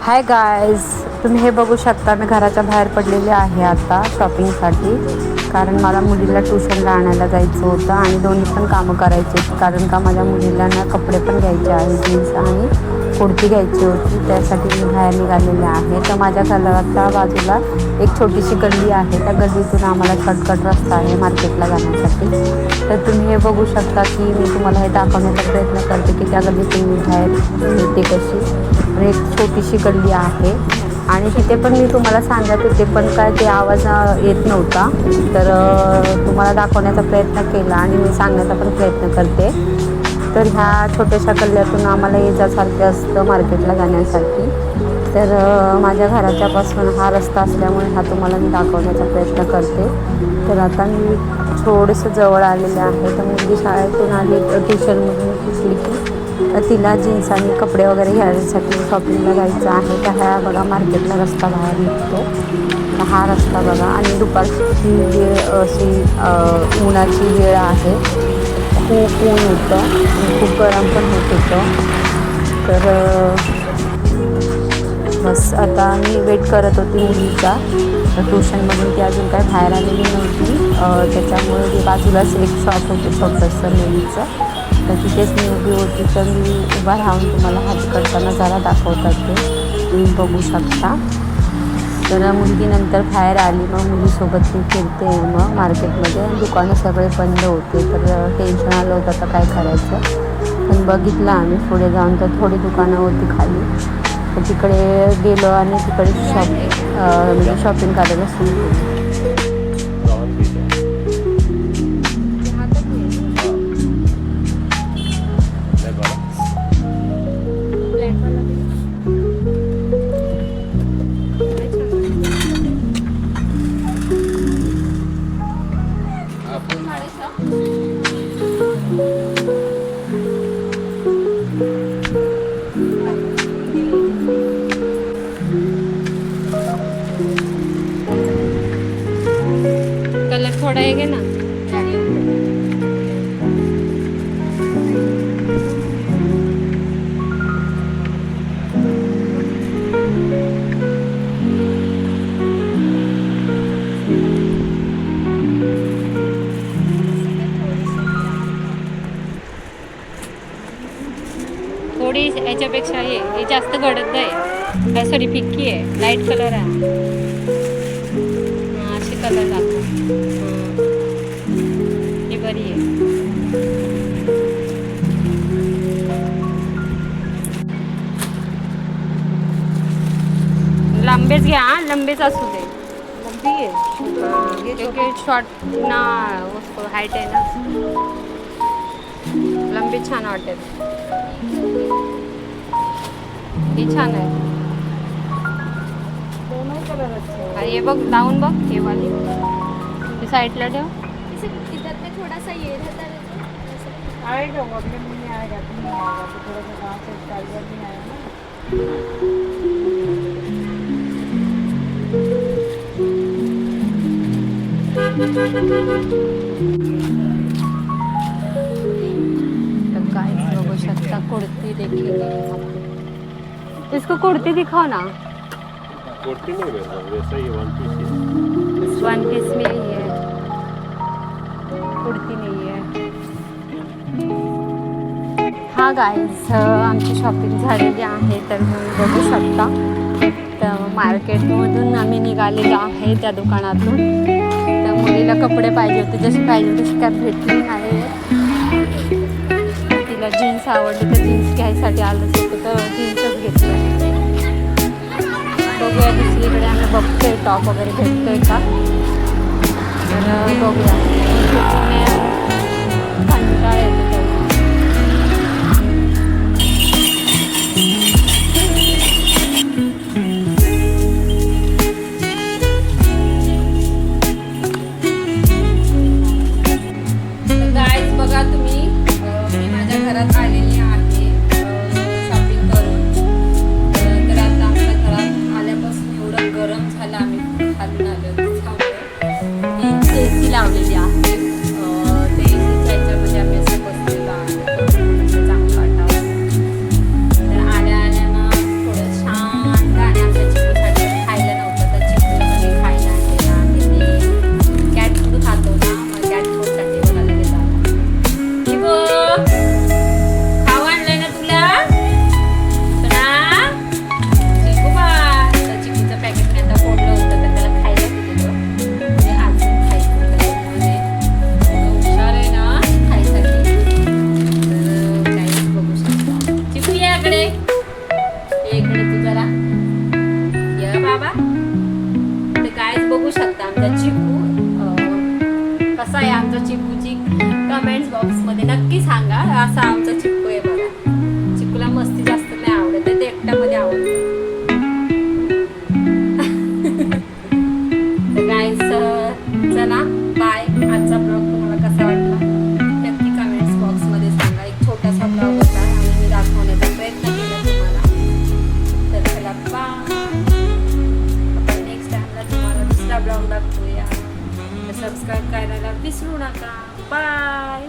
Hi guys, तुम्ही हे बघू शकता. मी घराच्या बाहेर पडलेले आहे आता शॉपिंगसाठी. कारण मला मुलीला ट्यूशनला आणायला जायचं होतं आणि दोन्ही पण कामं करायची होती. कारण का माझ्या मुलीला ना कपडे पण घ्यायचे आहे, जीन्स आणि कुर्ती घ्यायची होती. त्यासाठी मी बाहेर निघालेले आहे. तर माझ्या घराच्या बाजूला एक छोटीशी गल्ली आहे. त्या गल्लीतून आम्हाला शॉर्टकट रस्ता आहे मार्केटला जाण्यासाठी. तर तुम्ही हे बघू शकता की मी तुम्हाला हे दाखवण्याचा प्रयत्न करते की त्या गल्लीतून मी बाहेर येते कशी. एक छोटीशी गल्ली आहे आणि तिथे पण मी तुम्हाला सांगत होते, पण काय ते आवाज येत नव्हता. तर तुम्हाला दाखवण्याचा प्रयत्न केला आणि मी सांगण्याचा पण प्रयत्न करते. तर ह्या छोट्याशा गल्ल्यातून आम्हाला येण्यासारखं असतं मार्केटला जाण्यासाठी. तर माझ्या घराच्यापासून हा रस्ता असल्यामुळे हा तुम्हाला मी दाखवण्याचा प्रयत्न करते. तर आता मी थोडंसं जवळ आलेले आहे. तर मुलगी शाळेतून आली, ट्युशनमधून सुटली की तिला जीन्स आणि कपडे वगैरे घ्यायसाठी शॉपिंगला जायचं आहे. तर ह्या बघा मार्केटला रस्ता बाहेर निघतो. हा रस्ता बघा. आणि दुपारची वेळ अशी उन्हाची वेळ आहे. खूप ऊन होतं आणि खूप गरम पण होत होतं. तर बस आता मी वेट करत होती मुलीचा. ट्यूशनमधून ती अजून काय बाहेर आलेली नव्हती. त्याच्यामुळे ती बाजूलाच एक शॉप होतं छोटंसं मुलीचं. तर तिथेच मी उभी होती. तर मी उभा राहून तुम्हाला हा तिकडचा नजारा दाखवतात ते तुम्ही बघू शकता. तर मुलगी नंतर बाहेर आली. मग मुलीसोबत मी फिरते मग मार्केटमध्ये. दुकानं सगळे बंद होते. तर टेन्शन आलं होतं आता काय करायचं. पण बघितलं आम्ही पुढे जाऊन तर थोडी दुकानं होती खाली. तर तिकडे गेलो आणि तिकडे म्हणजे शॉपिंग करायला सुरू केली. कलर थोड़ा है ना. थोडी याच्यापेक्षा हे जास्त गडद आहे. काय सॉरी फिक्की आहे. लाईट कलर आहे. असे कलर दाखव. ही बरी आहे. लांबेच घ्या. लंबेच असू दे. लंबी है क्योंकि शॉर्ट ना हाईट आहे ना. लंबी छान वाटेल. ही छान आहे. दोनों कलर अच्छे हैं. हे बघ लावून बघ. हे वाली ही साईडला ठेव. इधर पे थोड़ा सा ये रहता है आएगा वॉल्यूम नहीं आएगा तो नहीं आएगा. तो थोड़ा सा गाँव से स्टाइल नहीं आया ना. तो गाइस बघू शकता कुर्ती देखील. इसको कुर्ती दिखाओ ना. कुर्ती नहीं मिलता वैसा ही वन पीस वन पीस में ही है, कुर्ती नहीं है. हा गाईज आमची शॉपिंग झालेली आहे. तर तुम्ही बघू शकता. तर मार्केटमधून आम्ही निघालेलो आहे त्या दुकानातून. तर मुलीला कपडे पाहिजे होते, जशी पाहिजे तशी काय भेटली नाही. तिला जीन्स आवडली तर जीन्स घ्यायसाठी आलंच होतं तर जीन्सच घेतलं. बघूया दुसरीकडे आम्ही बघतोय टॉप वगैरे भेटतोय का. तर बघूया. कंटाळा येतो तेव्हा. गाईज बघा तुम्ही, मी माझ्या घरात आलेली आहे शॉपिंग करून. तर आता आमच्या घरात आल्यापासून एवढं गरम झालं. आम्ही खालून आलो AC लावलेली आहे. ते एसीच्या ह्याच्यामध्ये आम्ही असं बसतो. इकडे तू जरा ये बाबा. इकडे गायच बघू शकता आमचा चिकू. कसा आहे आमचा चिकूची कमेंट्स बॉक्स मध्ये नक्की सांगा. असा आमचा चिकू आहे बघा. चिकूला मस्ती जास्त नाही आवडत, ते एकट्यामध्ये आवडतं. गाईस चला बाय. आजचा ब्लॉग तुम्हाला कसा वाटला नक्की कमेंट्स बॉक्समध्ये सांगा. एक छोटासा ब्लॉग होता आणि मी दाखवण्याचा प्रयत्न केला तुम्हाला. तर चला बाय. आपण नेक्स्ट टाइमला तुम्हाला दुसरा ब्लॉग दाखवूया. सबस्क्राईब करायला विसरू नका. बाय.